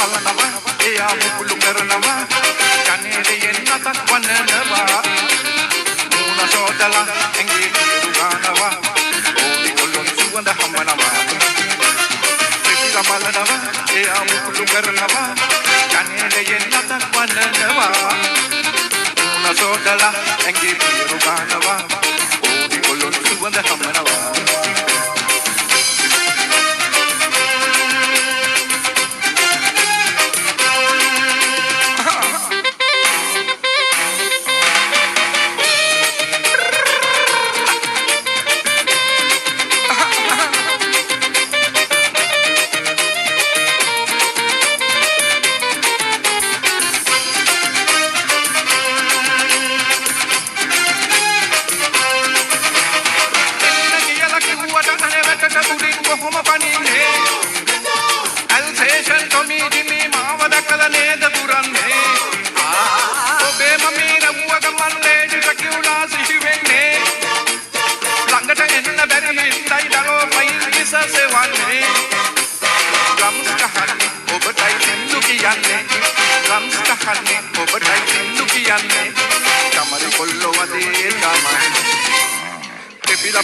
බලනවා එයා මුකුළු කරනවා කනේට එන්නතක් වන්නනවා මූණ සෝදලා ඇඟේ නිරු ගන්නවා ඕනි කොල්ලොන් සුවඳ හමනවා පිටිලා බලනවා එයා මුකුළු කරනවා කනේට එන්නතක් වන්නනවා මූණ සෝදලා ඇඟේ නිරු ගන්නවා ඕනි කොල්ලොන් සුවඳ හමනවා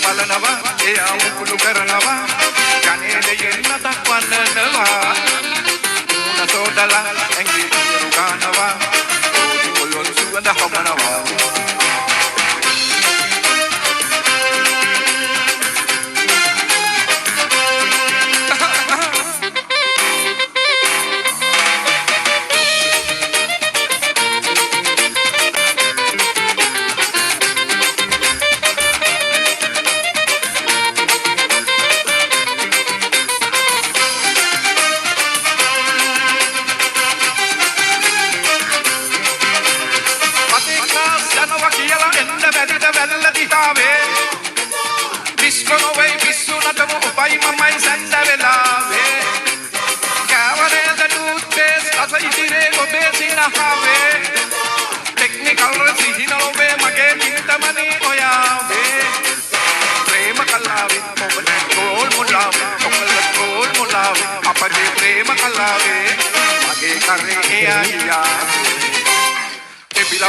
බලනවා එයා මුකුළු කරනවා කනේට එන්නතක් වන්නනවා මූණ සෝදලා ඇඟේ නිරු ගන්නවා ඕනි කොල්ලොන් සුවඳ හමනවා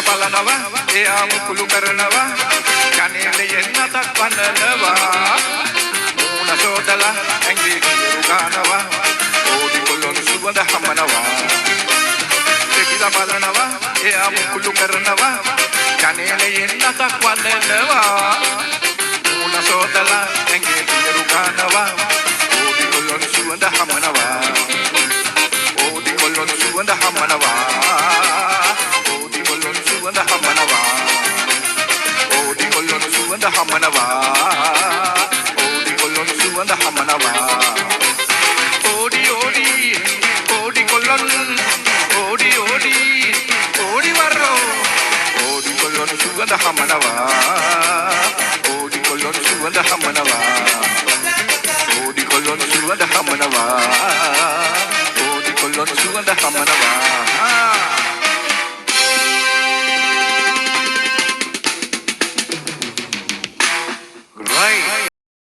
බලනවා එයා මුකුළු කරනවා කනේට එන්නතක් වන්නනවා මූණ සෝදලා ඇඟේ නිරු ගන්නවා ඕනි කොල්ලොන් සුවඳ හමනවා පිටිලා බලනවා එයා මුකුළු කරනවා කනේට එන්නතක් වන්නනවා මූණ සෝදලා ඇඟේ නිරු ගන්නවා ඕනි කොල්ලොන් සුවඳ හමනවා ඕනි කොල්ලොන් සුවඳ හමනවා සුවඳ හමනවා ඕනි කොල්ලොන් සුවඳ හමනවා ඕනි කොල්ලොන් සුවඳ හමනවා ඕඩි ඕඩි ඕඩි කොල්ලොන් ඕඩි ඕඩි ඕඩි වරෝ ඕනි කොල්ලොන් සුවඳ හමනවා ඕනි කොල්ලොන් සුවඳ හමනවා ඕනි කොල්ලොන් සුවඳ හමනවා ඕනි කොල්ලොන් සුවඳ හමනවා